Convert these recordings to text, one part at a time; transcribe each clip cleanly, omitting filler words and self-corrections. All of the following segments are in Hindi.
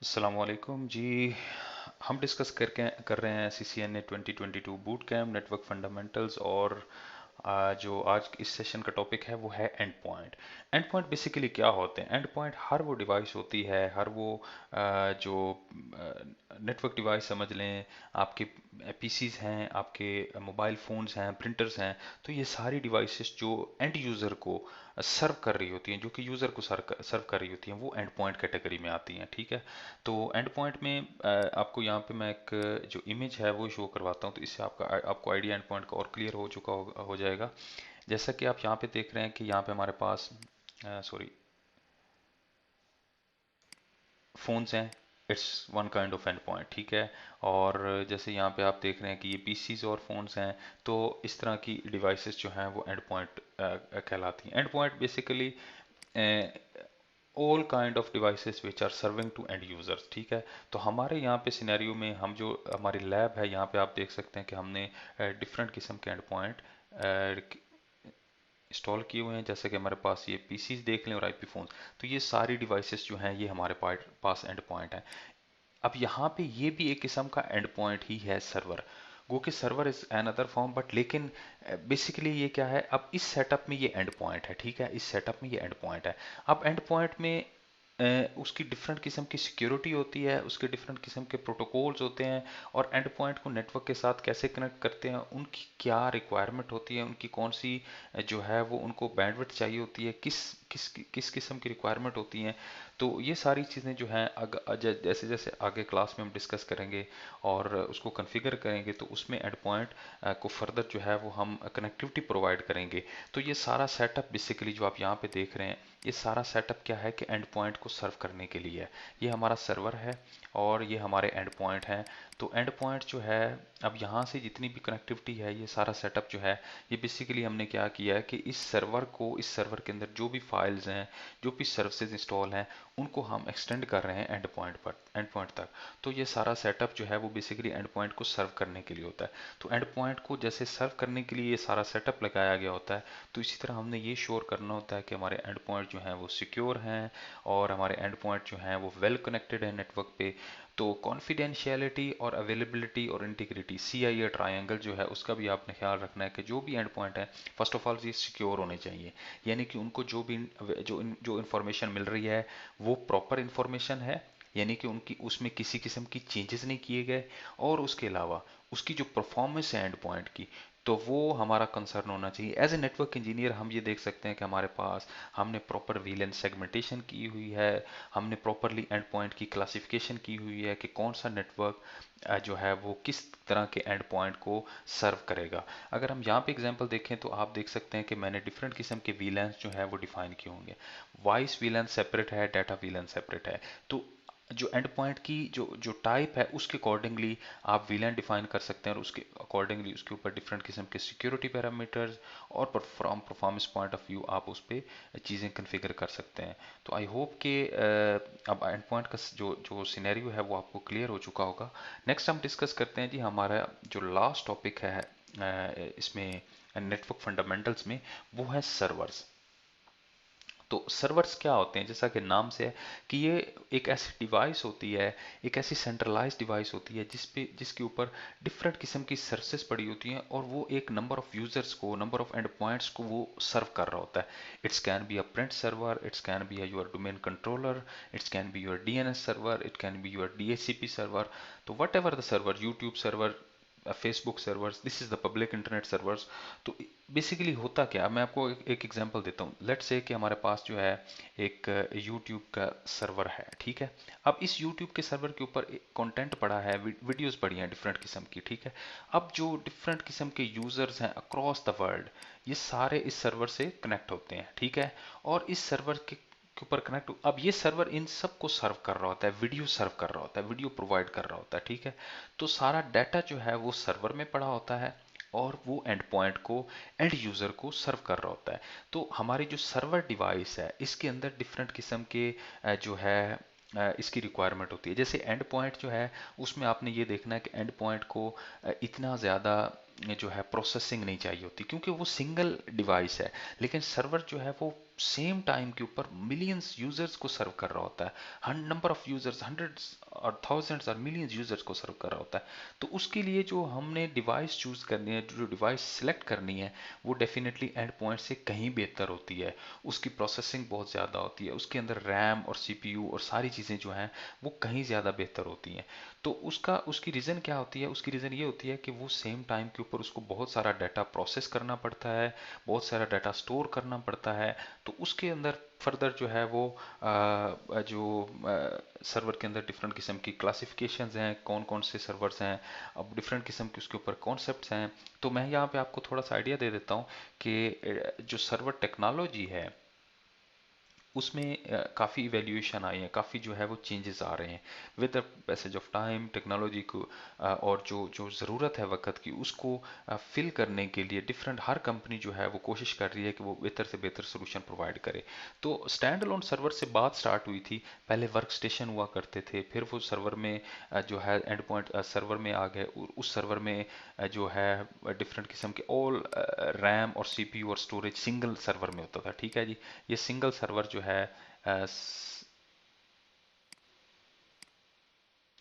अस्सलामुअलैकुम जी। हम डिस्कस कर रहे हैं CCNA 2022 boot camp network fundamentals. और जो आज इस सेशन का टॉपिक है वो है and point. And point basically क्या होते हैं? एंड पॉइंट हर वो डिवाइस होती है, हर वो जो नेटवर्क डिवाइस समझ लें, आपके पीसीज हैं, आपके मोबाइल फ़ोन्स हैं, प्रिंटर्स हैं। तो ये सारी डिवाइसेस जो एंड यूज़र को सर्व कर रही होती हैं, जो कि यूज़र को सर्व कर रही होती हैं, वो एंड पॉइंट कैटेगरी में आती हैं। ठीक है। तो एंड पॉइंट में आपको यहाँ पे मैं एक जो इमेज है वो शो करवाता हूँ, तो इससे आपको आइडिया एंड पॉइंट का और क्लियर हो चुका हो जाएगा। जैसा कि आप यहाँ पे देख रहे हैं कि यहाँ पे हमारे पास सॉरी फ़ोन्स हैं। It's one kind of and point. ठीक है। और जैसे यहाँ पे आप देख रहे हैं कि ये पीसीज और फ़ोन्स हैं, तो इस तरह की डिवाइसेस जो हैं वो एंड पॉइंट कहलाती हैं। End point basically all kind of devices which are serving to end users. ठीक है। तो हमारे यहाँ पे सिनेरियो में हम जो हमारी लैब है, यहाँ पे आप देख सकते हैं कि हमने डिफरेंट किस्म के एंड पॉइंट इंस्टॉल किए हुए हैं। जैसे कि हमारे पास ये पीसीज देख लें और आईपी फोन, तो ये सारी डिवाइसेस जो हैं ये हमारे पास एंड पॉइंट है। अब यहाँ पे ये भी एक किस्म का एंड पॉइंट ही है, सर्वर। गो कि server is another form, but लेकिन बेसिकली ये क्या है, अब इस सेटअप में ये एंड पॉइंट है। ठीक है। इस सेटअप में ये एंड पॉइंट है। अब एंड पॉइंट में उसकी डिफरेंट किस्म की सिक्योरिटी होती है, उसके डिफरेंट किस्म के प्रोटोकॉल्स होते हैं। और एंड पॉइंट को नेटवर्क के साथ कैसे कनेक्ट करते हैं, उनकी क्या रिक्वायरमेंट होती है, उनकी कौन सी जो है वो उनको बैंडविड्थ चाहिए होती है, किस किस किस किस्म की रिक्वायरमेंट होती हैं। तो ये सारी चीज़ें जो हैं जैसे जैसे आगे क्लास में हम डिस्कस करेंगे और उसको कॉन्फ़िगर करेंगे, तो उसमें एंड पॉइंट को फर्दर जो है वो हम कनेक्टिविटी प्रोवाइड करेंगे। तो ये सारा सेटअप बेसिकली जो आप यहाँ पे देख रहे हैं, ये सारा सेटअप क्या है कि एंड पॉइंट को सर्व करने के लिए है। ये हमारा सर्वर है और ये हमारे एंड पॉइंट हैं। तो एंड पॉइंट जो है, अब यहाँ से जितनी भी कनेक्टिविटी है, ये सारा सेटअप जो है, ये बेसिकली हमने क्या किया है कि इस सर्वर के अंदर जो भी फाइल्स हैं, जो भी सर्विसेज इंस्टॉल हैं, उनको हम एक्सटेंड कर रहे हैं एंड पॉइंट तक। तो ये सारा सेटअप जो है वो बेसिकली एंड पॉइंट को सर्व करने के लिए होता है। तो एंड पॉइंट को जैसे सर्व करने के लिए ये सारा सेटअप लगाया गया होता है, तो इसी तरह हमने ये श्योर करना होता है कि हमारे एंड पॉइंट जो हैं वो सिक्योर हैं और हमारे एंड पॉइंट जो हैं वो वेल कनेक्टेड है नेटवर्क पे। तो कॉन्फिडेंशियलिटी और अवेलेबिलिटी और इंटीग्रिटी, CIA ट्रायंगल जो है, उसका भी आपने ख्याल रखना है कि जो भी एंड पॉइंट है, फर्स्ट ऑफ ऑल ये सिक्योर होने चाहिए। यानी कि उनको जो इन्फॉर्मेशन मिल रही है वो प्रॉपर इन्फॉर्मेशन है, यानी कि उनकी उसमें किसी किस्म की चेंजेस नहीं किए गए। और उसके अलावा उसकी जो परफॉर्मेंस है एंड पॉइंट की, तो वो हमारा कंसर्न होना चाहिए। एज ए नेटवर्क इंजीनियर हम ये देख सकते हैं कि हमारे पास हमने प्रॉपर वीलन सेगमेंटेशन की हुई है, हमने प्रॉपरली एंड पॉइंट की क्लासिफिकेशन की हुई है कि कौन सा नेटवर्क जो है वो किस तरह के एंड पॉइंट को सर्व करेगा। अगर हम यहाँ पे एग्जांपल देखें तो आप देख सकते हैं कि मैंने डिफरेंट किस्म के वीलैंस जो है वो डिफाइन किए होंगे। वॉइस वीलन सेपरेट है, डाटा वीलन सेपरेट है। तो जो एंड पॉइंट की जो जो टाइप है उसके अकॉर्डिंगली आप वीलैन डिफाइन कर सकते हैं, और उसके अकॉर्डिंगली उसके ऊपर डिफरेंट किस्म के सिक्योरिटी पैरामीटर्स और from performance point of view आप उस पर चीज़ें कन्फिगर कर सकते हैं। तो आई होप कि अब एंड पॉइंट का जो जो सिनेरियो है वो आपको क्लियर हो चुका होगा। नेक्स्ट हम डिस्कस करते हैं जी हमारा जो लास्ट टॉपिक है इसमें नेटवर्क फंडामेंटल्स में, वो है सर्वर्स। तो सर्वर्स क्या होते हैं? जैसा कि नाम से है कि ये एक ऐसी डिवाइस होती है, एक ऐसी सेंट्रलाइज्ड डिवाइस होती है जिसके ऊपर डिफरेंट किस्म की सर्विसेज पड़ी होती हैं, और वो एक नंबर ऑफ यूजर्स को, नंबर ऑफ एंड पॉइंट्स को वो सर्व कर रहा होता है। It's can be a print server, it's can be a your domain controller, it's can be your DNS server, it can be your DHCP server. तो whatever the server, YouTube server, Facebook servers, this is the public internet servers. तो बेसिकली होता क्या, अब मैं आपको एक एग्जांपल देता हूँ। लेट्स से कि हमारे पास जो है एक यूट्यूब का सर्वर है। ठीक है। अब इस यूट्यूब के सर्वर के ऊपर कंटेंट पड़ा है, वीडियोस पड़ी हैं डिफरेंट किस्म की। ठीक है। अब जो डिफरेंट किस्म के यूजर्स हैं अक्रॉस द वर्ल्ड, ये सारे इस सर्वर से कनेक्ट होते हैं। ठीक है। और इस सर्वर के ऊपर कनेक्ट, अब ये सर्वर इन सब को सर्व कर रहा होता है, वीडियो सर्व कर रहा होता है, वीडियो प्रोवाइड कर रहा होता है। ठीक है। तो सारा डाटा जो है वो सर्वर में पड़ा होता है और वो एंड पॉइंट को, एंड यूजर को सर्व कर रहा होता है। तो हमारी जो सर्वर डिवाइस है इसके अंदर डिफरेंट किस्म के जो है इसकी रिक्वायरमेंट होती है। जैसे एंड पॉइंट जो है उसमें आपने ये देखना है कि एंड पॉइंट को इतना ज़्यादा जो है प्रोसेसिंग नहीं चाहिए होती, क्योंकि वो सिंगल डिवाइस है। लेकिन सर्वर जो है वो सेम टाइम के ऊपर मिलियंस यूजर्स को सर्व कर रहा होता है, नंबर ऑफ यूजर्स, हंड्रेड्स और थाउजेंड्स और मिलियंस यूजर्स को सर्व कर रहा होता है। तो उसके लिए जो हमने डिवाइस चूज करनी है, जो डिवाइस सिलेक्ट करनी है, वो डेफिनेटली एंड पॉइंट से कहीं बेहतर होती है। उसकी प्रोसेसिंग बहुत ज़्यादा होती है, उसके अंदर रैम और सीपीयू और सारी चीज़ें जो हैं वो कहीं ज़्यादा बेहतर होती हैं। तो उसकी रीज़न क्या होती है? उसकी रीज़न ये होती है कि वो सेम टाइम के ऊपर उसको बहुत सारा डाटा प्रोसेस करना पड़ता है, बहुत सारा डाटा स्टोर करना पड़ता है। तो उसके अंदर फर्दर जो है वो जो सर्वर के अंदर डिफरेंट किस्म की क्लासिफिकेशंस हैं, कौन कौन से सर्वर्स हैं, अब डिफरेंट किस्म के उसके ऊपर कॉन्सेप्ट्स हैं। तो मैं यहाँ पे आपको थोड़ा सा आइडिया दे देता हूँ कि जो सर्वर टेक्नोलॉजी है उसमें काफ़ी इवेल्यूएशन आई है, काफ़ी जो है वो चेंजेस आ रहे हैं with the passage of time. Technology को और जो जो ज़रूरत है वक्त की, उसको फिल करने के लिए डिफरेंट हर कंपनी जो है वो कोशिश कर रही है कि वो बेहतर से बेहतर सोल्यूशन प्रोवाइड करे। तो स्टैंड अलोन सर्वर से बात स्टार्ट हुई थी। पहले वर्क स्टेशन हुआ करते थे, फिर वो सर्वर में जो है एंड पॉइंट सर्वर में आ गए। उस सर्वर में जो है डिफरेंट किस्म के ऑल रैम और सीपीयू और स्टोरेज सिंगल सर्वर में होता था। ठीक है जी। ये सिंगल सर्वर जो है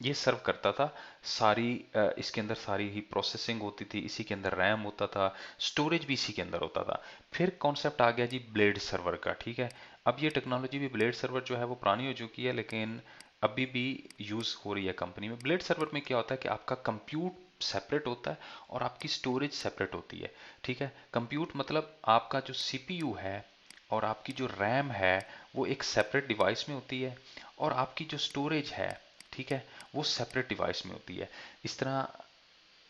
ये सर्व करता था सारी इसके अंदर सारी ही प्रोसेसिंग होती थी, इसी के अंदर रैम होता था, स्टोरेज भी इसी के अंदर होता था। फिर कॉन्सेप्ट आ गया जी ब्लेड सर्वर का। ठीक है। अब ये टेक्नोलॉजी भी, ब्लेड सर्वर जो है वो पुरानी हो चुकी है, लेकिन अभी भी यूज हो रही है कंपनी में। ब्लेड सर्वर में क्या होता है कि आपका कंप्यूट सेपरेट होता है और आपकी स्टोरेज सेपरेट होती है। ठीक है। कंप्यूट मतलब आपका जो सीपीयू है और आपकी जो रैम है वो एक सेपरेट डिवाइस में होती है, और आपकी जो स्टोरेज है, ठीक है, वो सेपरेट डिवाइस में होती है। इस तरह,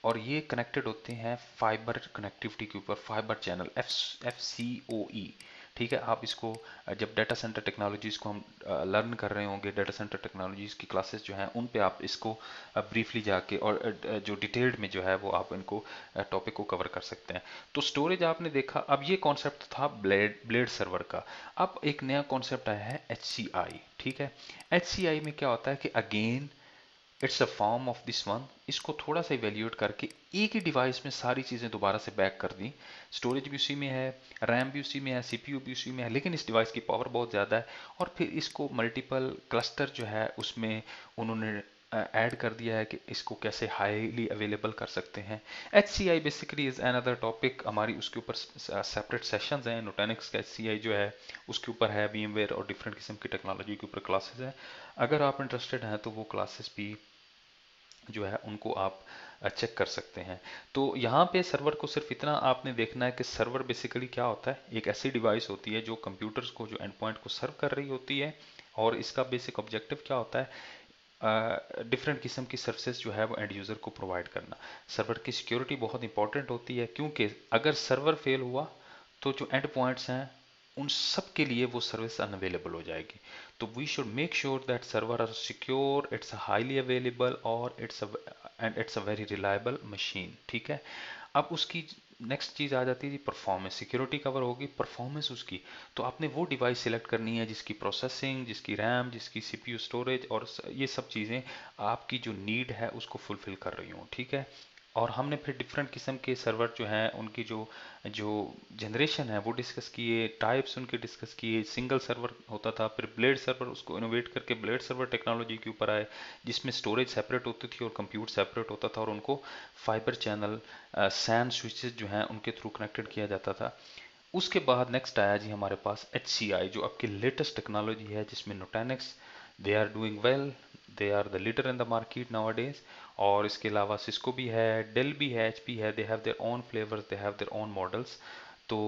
और ये कनेक्टेड होते हैं फाइबर कनेक्टिविटी के ऊपर, फाइबर चैनल, एफ सी ओ ई। ठीक है। आप इसको जब डाटा सेंटर टेक्नोलॉजीज को हम लर्न कर रहे होंगे, डाटा सेंटर टेक्नोलॉजीज की क्लासेस जो हैं उन पे आप इसको ब्रीफली जाके और जो डिटेल्ड में जो है वो आप इनको टॉपिक को कवर कर सकते हैं। तो स्टोरेज आपने देखा। अब ये कॉन्सेप्ट था ब्लेड ब्लेड सर्वर का। अब एक नया कॉन्सेप्ट आया है एच सी आई। ठीक है। एच सी आई में क्या होता है कि again it's a form of this one. इसको थोड़ा सा इवेल्यूएट करके एक ही डिवाइस में सारी चीजें दोबारा से बैक कर दी। स्टोरेज भी उसी में है, रैम भी उसी में है, सीपीयू भी उसी में है, लेकिन इस डिवाइस की पावर बहुत ज़्यादा है। और फिर इसको मल्टीपल क्लस्टर जो है उसमें उन्होंने ऐड कर दिया है कि इसको कैसे हाईली अवेलेबल कर सकते हैं। H C I basically is another topic, हमारी उसके ऊपर सेपरेट सेशंस हैं। नोटेनिक्स का एच सी आई जो है उसके ऊपर है, वीमवेयर और डिफरेंट किस्म की टेक्नोलॉजी के ऊपर क्लासेस हैं। अगर आप इंटरेस्टेड हैं तो वो क्लासेस भी जो है उनको आप चेक कर सकते हैं। तो यहाँ पे सर्वर को सिर्फ इतना आपने देखना है कि सर्वर बेसिकली क्या होता है। एक ऐसी डिवाइस होती है जो कंप्यूटर्स को, जो एंड पॉइंट को सर्व कर रही होती है, और इसका बेसिक ऑब्जेक्टिव क्या होता है, डिफरेंट किस्म की सर्विसेज जो है वो एंड यूजर को प्रोवाइड करना। सर्वर की सिक्योरिटी बहुत इंपॉर्टेंट होती है, क्योंकि अगर सर्वर फेल हुआ तो जो एंड पॉइंट्स हैं उन सब के लिए वो सर्विस अनअवेलेबल हो जाएगी। तो we should make sure that server are secure, it's highly available, और it's a very reliable machine. ठीक है। अब उसकी नेक्स्ट चीज आ जाती है जी परफॉर्मेंस। सिक्योरिटी कवर होगी, परफॉर्मेंस उसकी। तो आपने वो डिवाइस सिलेक्ट करनी है जिसकी प्रोसेसिंग, जिसकी रैम, जिसकी सीपीयू स्टोरेज और ये सब चीज़ें आपकी जो नीड है उसको फुलफिल कर रही हूँ। ठीक है। और हमने फिर डिफरेंट किस्म के सर्वर जो हैं उनकी जो जो जनरेशन है वो डिस्कस किए, टाइप्स उनके डिस्कस किए। सिंगल सर्वर होता था, फिर ब्लेड सर्वर, उसको इनोवेट करके ब्लेड सर्वर टेक्नोलॉजी के ऊपर आए, जिसमें स्टोरेज सेपरेट होती थी और कंप्यूट सेपरेट होता था, और उनको फाइबर चैनल सैन स्विचेस जो हैं उनके थ्रू कनेक्टेड किया जाता था। उसके बाद नेक्स्ट आया जी हमारे पास एच सी आई, जो आपकी लेटेस्ट टेक्नोलॉजी है, जिसमें Nutanix they are doing well, they are the leader in the market nowadays. और इसके अलावा सिस्को भी है, डेल भी है, एचपी है, they have their own flavours, they have their own models. तो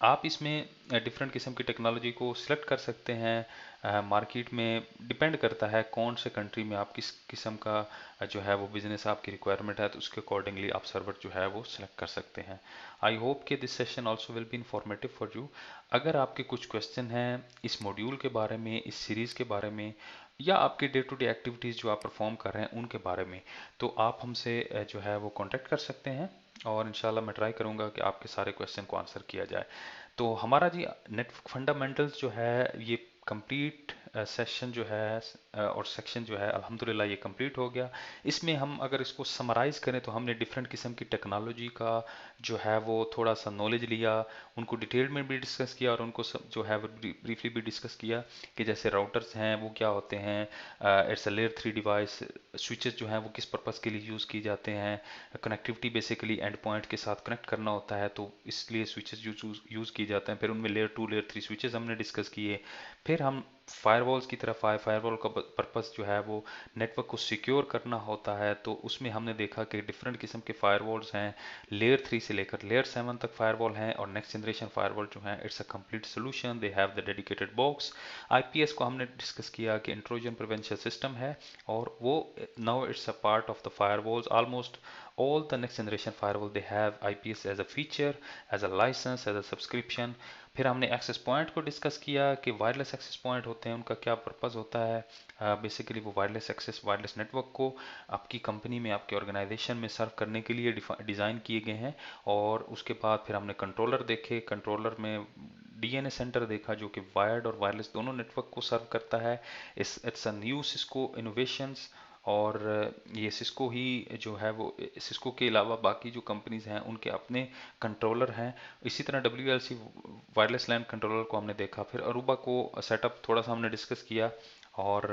आप इसमें डिफरेंट किस्म की टेक्नोलॉजी को सिलेक्ट कर सकते हैं। मार्केट में डिपेंड करता है कौन से कंट्री में आप किस किस्म का जो है वो बिजनेस आपकी रिक्वायरमेंट है, तो उसके अकॉर्डिंगली आप सर्वर जो है वो सिलेक्ट कर सकते हैं। आई होप कि this session also will be informative for you. अगर आपके कुछ क्वेश्चन हैं इस मॉड्यूल के बारे में, इस सीरीज के बारे में, या आपके डे टू डे एक्टिविटीज़ जो आप परफॉर्म कर रहे हैं उनके बारे में, तो आप हमसे जो है वो कांटेक्ट कर सकते हैं, और इंशाल्लाह मैं ट्राई करूंगा कि आपके सारे क्वेश्चन को आंसर किया जाए। तो हमारा जी नेटवर्क फंडामेंटल्स जो है ये कंप्लीट सेशन जो है और सेक्शन जो है अल्हम्दुलिल्लाह ये कंप्लीट हो गया। इसमें हम अगर इसको समराइज़ करें तो हमने डिफरेंट किस्म की टेक्नोलॉजी का जो है वो थोड़ा सा नॉलेज लिया, उनको डिटेल में भी डिस्कस किया और उनको जो है वो ब्रीफली भी डिस्कस किया कि जैसे राउटर्स हैं वो क्या होते हैं, it's a layer 3 device, switches जो हैं वो किस पर्पज़ के लिए यूज़ किए जाते हैं, कनेक्टिविटी बेसिकली एंड पॉइंट के साथ कनेक्ट करना होता है तो इसलिए स्विचेस यूज़ किए जाते हैं। फिर उनमें लेयर 2 लेयर 3 स्विचेस हमने डिस्कस किए। फिर हम फायरवॉल्स की तरफ आए। फायरवॉल का पर्पस जो है वो नेटवर्क को सिक्योर करना होता है, तो उसमें हमने देखा कि डिफरेंट किस्म के फायरवॉल्स हैं, लेयर 3 से लेकर लेयर 7 तक फायरवॉल हैं और नेक्स्ट जनरेशन फायरवॉल जो है it's a complete solution, they have the dedicated box. IPS को हमने डिस्कस किया कि इंट्रोजन प्रिवेंशन सिस्टम है और वो now it's a part of the firewalls. Almost all the next generation firewall they have IPS as a feature, as a license, as a subscription। फिर हमने एक्सेस पॉइंट को डिस्कस किया कि वायरलेस एक्सेस पॉइंट होते हैं, उनका क्या पर्पस होता है। बेसिकली वो वायरलेस एक्सेस वायरलेस नेटवर्क को आपकी कंपनी में आपके ऑर्गेनाइजेशन में सर्व करने के लिए डिज़ाइन किए गए हैं। और उसके बाद फिर हमने कंट्रोलर देखे। कंट्रोलर में डीएनए सेंटर देखा जो कि वायर्ड और वायरलेस दोनों नेटवर्क को सर्व करता है। It's a new Cisco innovations. और ये सिस्को ही जो है वो, सिस्को के अलावा बाकी जो कंपनीज हैं उनके अपने कंट्रोलर हैं। इसी तरह WLC वायरलेस लैन कंट्रोलर को हमने देखा। फिर अरूबा को सेटअप थोड़ा सा हमने डिस्कस किया और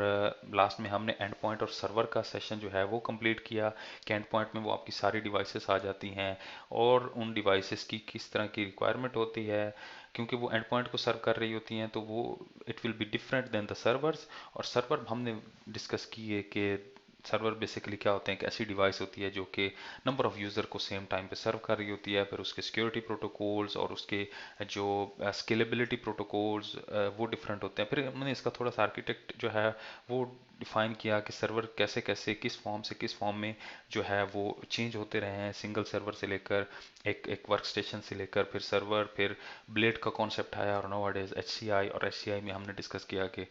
लास्ट में हमने एंड पॉइंट और सर्वर का सेशन जो है वो कंप्लीट किया कि एंड पॉइंट में वो आपकी सारी डिवाइसेस आ जाती हैं और उन डिवाइसेस की किस तरह की रिक्वायरमेंट होती है, क्योंकि वो एंड पॉइंट को सर्व कर रही होती हैं तो वो it will be different than the servers. और सर्वर हमने डिस्कस किए कि सर्वर बेसिकली क्या होते हैं, एक ऐसी डिवाइस होती है जो कि नंबर ऑफ यूज़र को सेम टाइम पे सर्व कर रही होती है। फिर उसके सिक्योरिटी प्रोटोकॉल्स और उसके जो स्केलेबिलिटी प्रोटोकॉल्स वो डिफरेंट होते हैं। फिर हमने इसका थोड़ा सा आर्किटेक्ट जो है वो डिफाइन किया कि सर्वर कैसे कैसे किस फॉर्म से किस फॉर्म में जो है वो चेंज होते रहे हैं, सिंगल सर्वर से लेकर एक एक वर्क स्टेशन से लेकर फिर सर्वर, फिर ब्लेड का कॉन्सेप्ट आया और नाउअडेज HCI। और HCI में हमने डिस्कस किया कि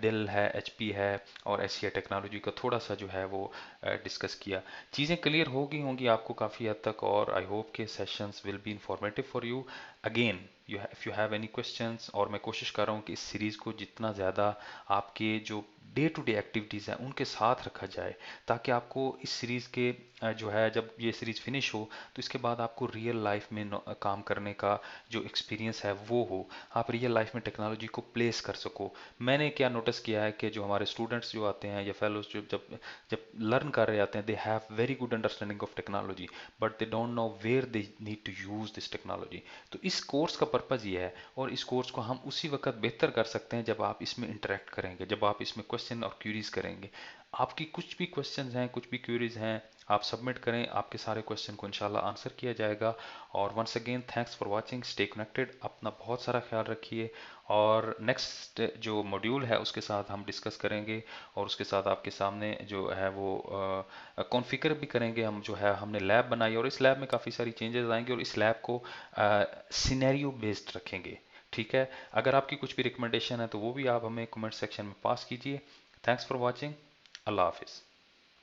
डेल है, HP है और SCI टेक्नोलॉजी का थोड़ा सा जो है वो डिस्कस किया। चीज़ें क्लियर हो गई होंगी आपको काफ़ी हद तक और आई होप के sessions will be informative for you. Again if you have any questions, और मैं कोशिश कर रहा हूँ कि इस सीरीज़ को जितना ज़्यादा आपके जो डे टू डे एक्टिविटीज़ हैं उनके साथ रखा जाए, ताकि आपको इस सीरीज़ के जो है जब ये सीरीज़ फिनिश हो तो इसके बाद आपको रियल लाइफ में काम करने का जो एक्सपीरियंस है वो हो, आप रियल लाइफ में टेक्नोलॉजी को प्लेस कर सको। मैंने क्या नोटिस किया है कि जो हमारे स्टूडेंट्स जो आते हैं या फेलोज जो जब जब लर्न कर रहे आते हैं, they have very good understanding of technology but they don't know where they need to use this technology. तो इस कोर्स का पर्पज़ ये है और इस कोर्स को हम उसी वक्त बेहतर कर सकते हैं जब आप इसमें इंटरेक्ट करेंगे, जब आप इसमें क्वेश्चन और क्यूरीज करेंगे। आपकी कुछ भी क्वेश्चंस हैं, कुछ भी क्यूरीज हैं, आप सबमिट करें, आपके सारे क्वेश्चन को इंशाल्लाह आंसर किया जाएगा। और once again thanks for watching, stay connected, अपना बहुत सारा ख्याल रखिए। और नेक्स्ट जो मॉड्यूल है उसके साथ हम डिस्कस करेंगे और उसके साथ आपके सामने जो है वो कॉन्फ़िगर भी करेंगे हम। जो है हमने लैब बनाई और इस लैब में काफ़ी सारी चेंजेस आएंगे और इस लैब को सिनेरियो बेस्ड रखेंगे। ठीक है, अगर आपकी कुछ भी रिकमेंडेशन है तो वो भी आप हमें कमेंट सेक्शन में पास कीजिए। Thanks for watching. अल्लाह हाफिज़।